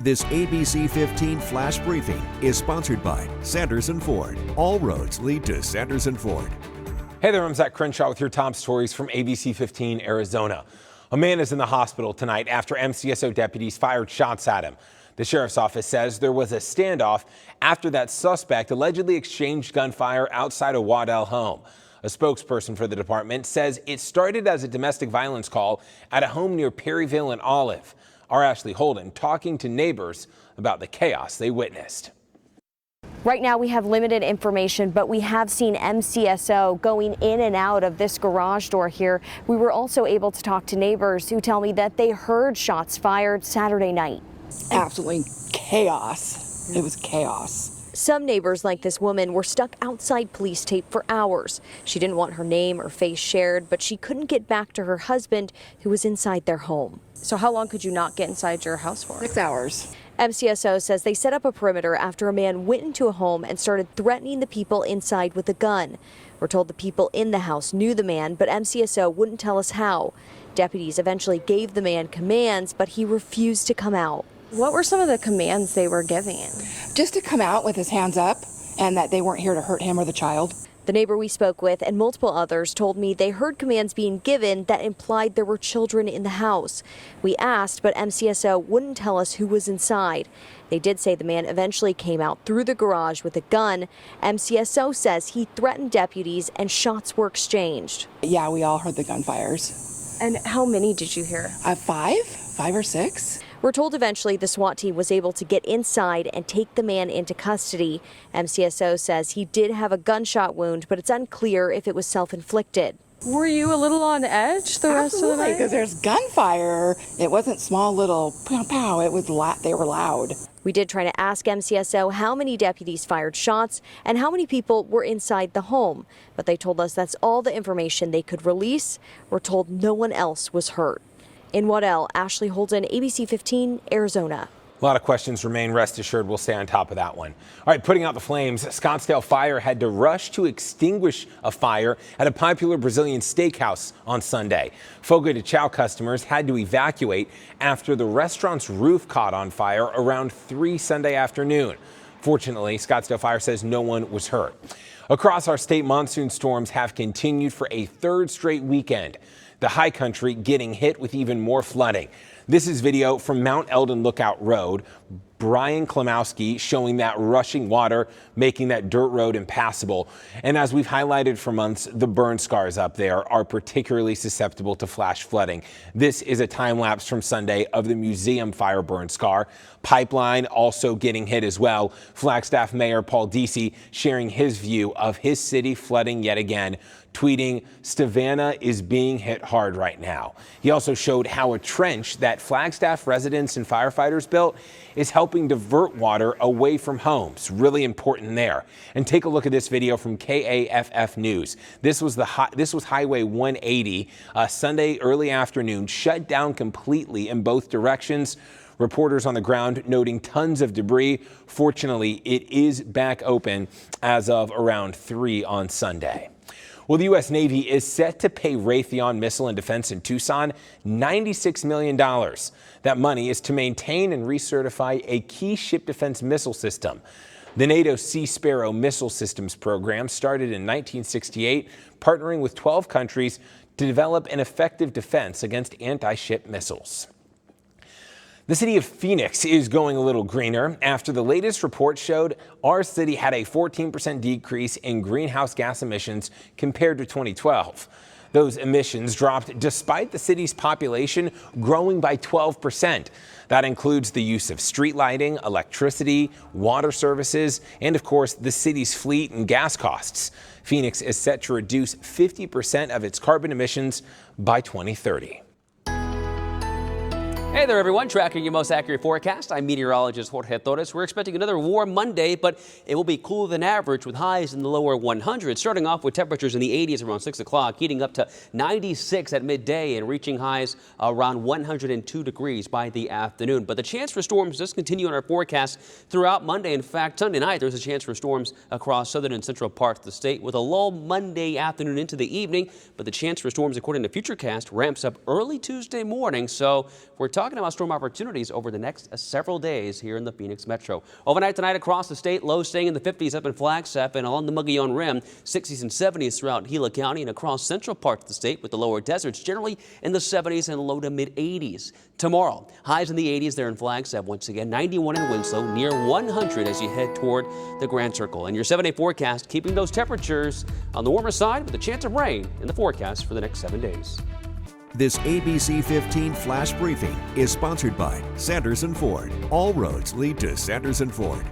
This ABC15 flash briefing is sponsored by Sanderson Ford. All roads lead to Sanderson Ford. Hey there, I'm Zach Crenshaw with your top stories from ABC15 Arizona. A man is in the hospital tonight after MCSO deputies fired shots at him. The sheriff's office says there was a standoff after that suspect allegedly exchanged gunfire outside a Waddell home. A spokesperson for the department says it started as a domestic violence call at a home near Perryville and Olive. Our Ashley Holden talking to neighbors about the chaos they witnessed. Right now we have limited information, but we have seen MCSO going in and out of this garage door here. We were also able to talk to neighbors who tell me that they heard shots fired Saturday night. Absolutely chaos. It was chaos. Some neighbors, like this woman, were stuck outside police tape for hours. She didn't want her name or face shared, but she couldn't get back to her husband, who was inside their home. So how long could you not get inside your house for? 6 hours. MCSO says they set up a perimeter after a man went into a home and started threatening the people inside with a gun. We're told the people in the house knew the man, but MCSO wouldn't tell us how. Deputies eventually gave the man commands, but he refused to come out. What were some of the commands they were giving? Just to come out with his hands up and that they weren't here to hurt him or the child. The neighbor we spoke with and multiple others told me they heard commands being given that implied there were children in the house. We asked, but MCSO wouldn't tell us who was inside. They did say the man eventually came out through the garage with a gun. MCSO says he threatened deputies and shots were exchanged. Yeah, we all heard the gunfires. And how many did you hear? 5 or 6. We're told eventually the SWAT team was able to get inside and take the man into custody. MCSO says he did have a gunshot wound, but it's unclear if it was self-inflicted. Were you a little on edge the rest of the night? Because there's gunfire. It wasn't small little pow pow. It was they were loud. We did try to ask MCSO how many deputies fired shots and how many people were inside the home, but they told us that's all the information they could release. We're told no one else was hurt. In Waddell, Ashley Holden, ABC15 Arizona. A lot of questions remain. Rest assured we'll stay on top of that one. All right, putting out the flames, Scottsdale Fire had to rush to extinguish a fire at a popular Brazilian steakhouse on Sunday. Fogo de Chao customers had to evacuate after the restaurant's roof caught on fire around 3 Sunday afternoon. Fortunately, Scottsdale Fire says no one was hurt. Across our state, monsoon storms have continued for a third straight weekend. The high country getting hit with even more flooding. This is video from Mount Eldon Lookout Road. Brian Klimowski showing that rushing water, making that dirt road impassable. And as we've highlighted for months, the burn scars up there are particularly susceptible to flash flooding. This is a time lapse from Sunday of the museum fire burn scar. Pipeline also getting hit as well. Flagstaff Mayor Paul Deasy sharing his view of his city flooding yet again, tweeting, "Savannah is being hit hard right now." He also showed how a trench that Flagstaff residents and firefighters built is helping divert water away from homes. Really important there. And take a look at this video from KAFF News. This was Highway 180, Sunday early afternoon, shut down completely in both directions. Reporters on the ground noting tons of debris. Fortunately, it is back open as of around 3 on Sunday. Well, the U.S. Navy is set to pay Raytheon Missile and Defense in Tucson $96 million. That money is to maintain and recertify a key ship defense missile system. The NATO Sea Sparrow missile systems program started in 1968, partnering with 12 countries to develop an effective defense against anti-ship missiles. The city of Phoenix is going a little greener after the latest report showed our city had a 14% decrease in greenhouse gas emissions compared to 2012. Those emissions dropped despite the city's population growing by 12%. That includes the use of street lighting, electricity, water services, and of course the city's fleet and gas costs. Phoenix is set to reduce 50% of its carbon emissions by 2030. Hey there, everyone. Tracking your most accurate forecast. I'm meteorologist Jorge Torres. We're expecting another warm Monday, but it will be cooler than average with highs in the lower 100s. Starting off with temperatures in the 80s around 6 o'clock, heating up to 96 at midday and reaching highs around 102 degrees by the afternoon. But the chance for storms does continue on our forecast throughout Monday. In fact, Sunday night, there's a chance for storms across southern and central parts of the state with a lull Monday afternoon into the evening. But the chance for storms, according to Futurecast, ramps up early Tuesday morning. So we're talking talking about storm opportunities over the next several days here in the Phoenix metro. Overnight tonight across the state, lows staying in the 50s up in Flagstaff and along the Mogollon Rim, 60s and 70s throughout Gila County and across central parts of the state, with the lower deserts generally in the 70s and low to mid 80s. Tomorrow, highs in the 80s there in Flagstaff. Once again, 91 in Winslow, near 100 as you head toward the Grand Circle. And your 7-day forecast keeping those temperatures on the warmer side with a chance of rain in the forecast for the next 7 days. This ABC15 flash briefing is sponsored by Sanderson Ford. All roads lead to Sanderson Ford.